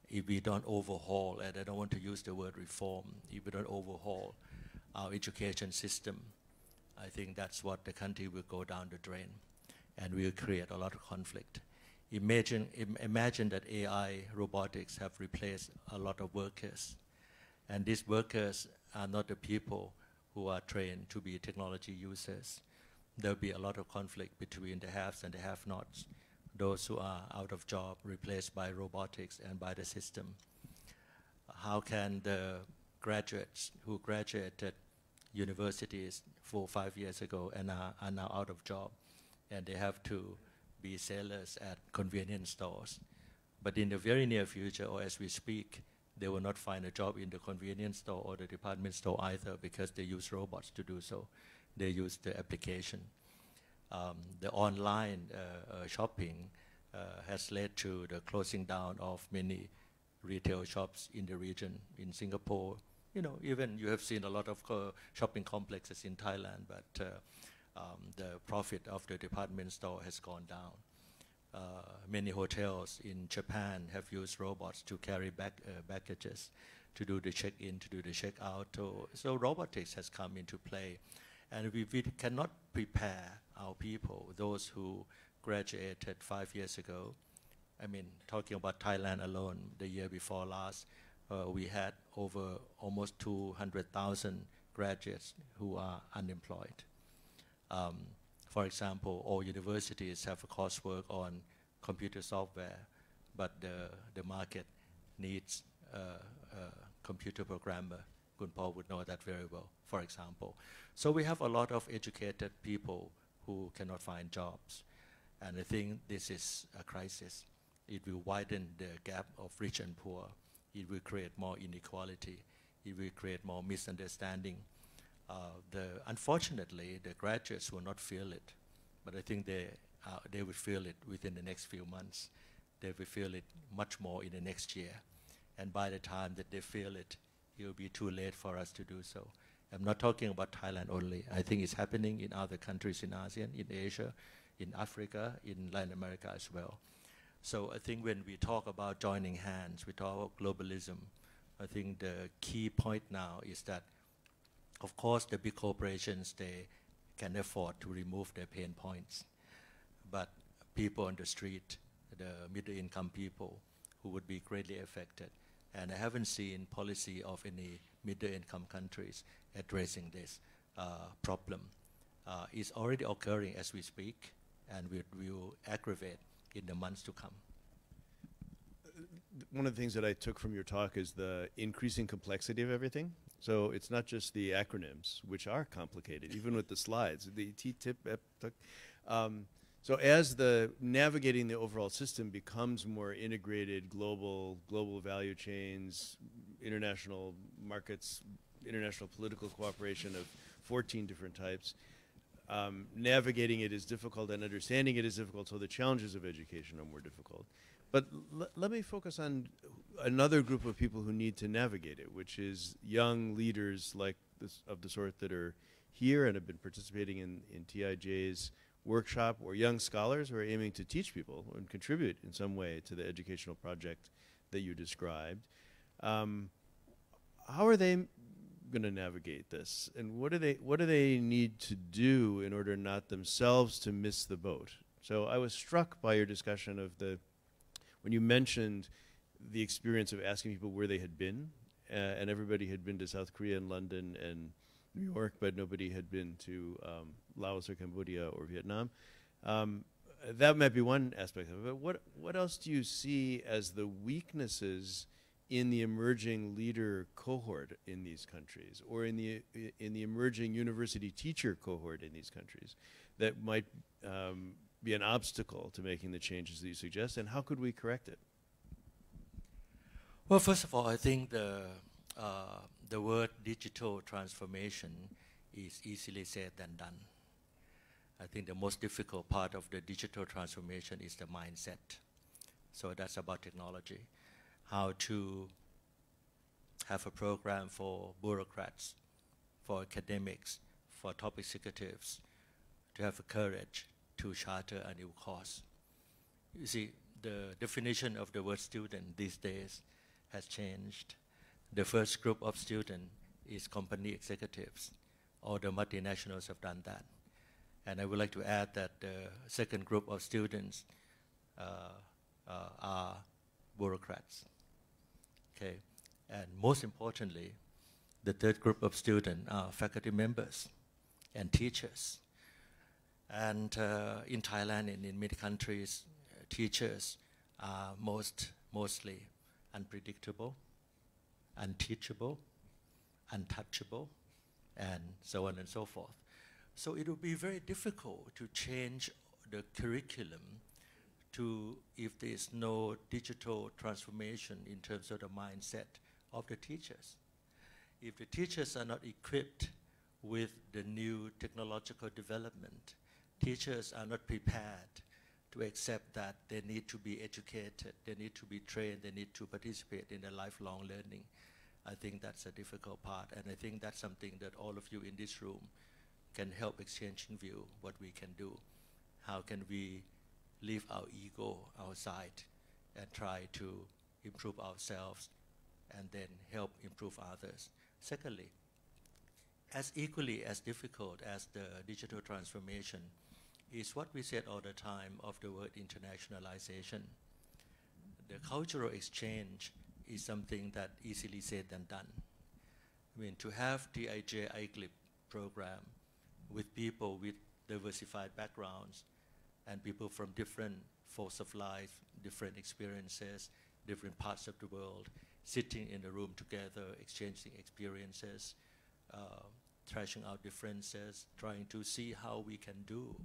If we don't overhaul, and I don't want to use the word reform, if we don't overhaul our education system, I think that's what the country will go down the drain and will create a lot of conflict. Imagine that AI, robotics have replaced a lot of workers. And these workers are not the people who are trained to be technology users. There'll be a lot of conflict between the haves and the have-nots, those who are out of job replaced by robotics and by the system. How can the graduates who graduated universities 4 or 5 years ago and are now out of job, and they have to be sellers at convenience stores, but in the very near future, or as we speak, they will not find a job in the convenience store or the department store either, because they use robots to do so. They use the application. The online shopping has led to the closing down of many retail shops in the region. In Singapore, you know, even you have seen a lot of shopping complexes in Thailand, but the profit of the department store has gone down. Many hotels in Japan have used robots to carry packages, to do the check-in, to do the check-out. So robotics has come into play. And we cannot prepare our people, those who graduated 5 years ago. I mean, talking about Thailand alone, the year before last, we had over almost 200,000 graduates who are unemployed. For example, all universities have a coursework on computer software, but the market needs a computer programmer. Gunpal would know that very well, for example. So we have a lot of educated people who cannot find jobs. And I think this is a crisis. It will widen the gap of rich and poor. It will create more inequality. It will create more misunderstanding. Unfortunately, the graduates will not feel it, but I think they will feel it within the next few months. They will feel it much more in the next year. And by the time that they feel it, it will be too late for us to do so. I'm not talking about Thailand only. I think it's happening in other countries in ASEAN, in Asia, in Africa, in Latin America as well. So I think when we talk about joining hands, we talk about globalism, I think the key point now is that, of course, the big corporations, they can afford to remove their pain points. But people on the street, the middle-income people who would be greatly affected, and I haven't seen policy of any middle-income countries addressing this problem. It's already occurring as we speak, and will aggravate in the months to come. One of the things that I took from your talk is the increasing complexity of everything. So it's not just the acronyms, which are complicated, even with the slides. The TTIP. So as navigating the overall system becomes more integrated, global value chains, international markets, international political cooperation of 14 different types. Navigating it is difficult and understanding it is difficult, so the challenges of education are more difficult. But let me focus on another group of people who need to navigate it, which is young leaders like this, of the sort that are here and have been participating in TIJ's workshop, or young scholars who are aiming to teach people and contribute in some way to the educational project that you described. How are they going to navigate this, and what do they need to do in order not themselves to miss the boat? So I was struck by your discussion of when you mentioned the experience of asking people where they had been, and everybody had been to South Korea and London and New York, but nobody had been to Laos or Cambodia or Vietnam. That might be one aspect of it, but what else do you see as the weaknesses in the emerging leader cohort in these countries, or in the emerging university teacher cohort in these countries, that might be an obstacle to making the changes that you suggest, and how could we correct it? Well, first of all, I think the word digital transformation is easily said than done. I think the most difficult part of the digital transformation is the mindset. So that's about technology. How to have a program for bureaucrats, for academics, for top executives, to have the courage to charter a new course. You see, the definition of the word student these days has changed. The first group of students is company executives. All the multinationals have done that. And I would like to add that the second group of students are bureaucrats. Okay, and most importantly, the third group of students are faculty members and teachers. And in Thailand and in many countries, teachers are mostly unpredictable, unteachable, untouchable, and so on and so forth. So it will be very difficult to change the curriculum if there is no digital transformation in terms of the mindset of the teachers. If the teachers are not equipped with the new technological development, teachers are not prepared to accept that they need to be educated, they need to be trained, they need to participate in the lifelong learning. I think that's a difficult part, and I think that's something that all of you in this room can help exchanging view what we can do. How can we leave our ego outside and try to improve ourselves and then help improve others. Secondly, as equally as difficult as the digital transformation is what we said all the time of the word internationalization. The cultural exchange is something that easily said than done. I mean, to have the IGLIP program with people with diversified backgrounds and people from different walks of life, different experiences, different parts of the world, sitting in a room together, exchanging experiences, thrashing out differences, trying to see how we can do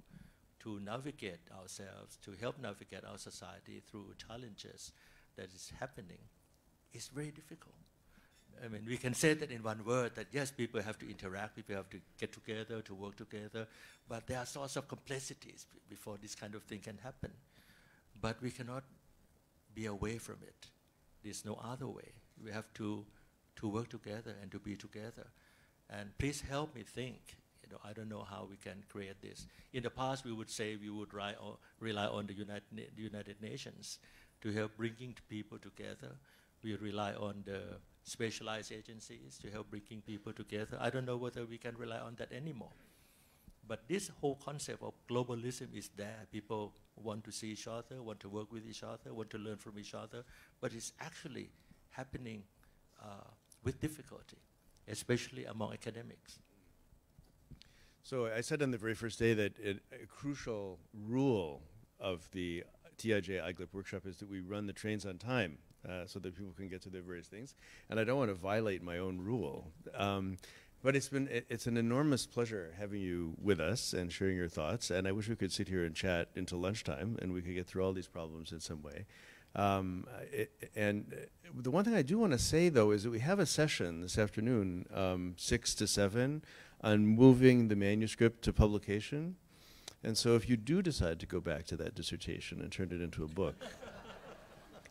to navigate ourselves, to help navigate our society through challenges that is happening, is very difficult. I mean, we can say that in one word, that yes, people have to interact, people have to get together, to work together, but there are sorts of complexities before this kind of thing can happen. But we cannot be away from it. There's no other way. We have to work together and to be together. And please help me think. I don't know how we can create this. In the past, we would say we would rely on the United Nations to help bringing people together. We rely on the specialized agencies to help bringing people together. I don't know whether we can rely on that anymore. But this whole concept of globalism is there. People want to see each other, want to work with each other, want to learn from each other, but it's actually happening with difficulty, especially among academics. So I said on the very first day that a crucial rule of the TIJ IGLIP workshop is that we run the trains on time so that people can get to their various things. And I don't want to violate my own rule. But it's an enormous pleasure having you with us and sharing your thoughts. And I wish we could sit here and chat until lunchtime and we could get through all these problems in some way. The one thing I do want to say, though, is that we have a session this afternoon, 6 to 7, on moving the manuscript to publication. And so if you do decide to go back to that dissertation and turn it into a book,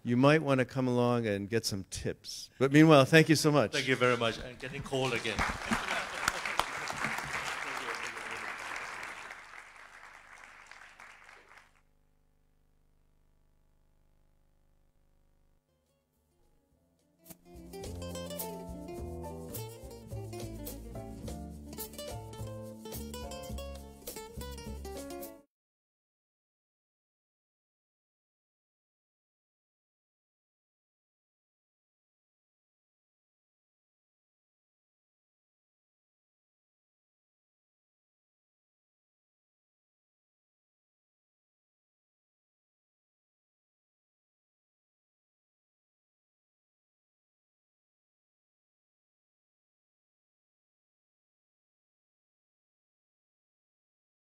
you might want to come along and get some tips. But meanwhile, thank you so much. Thank you very much. And getting cold again.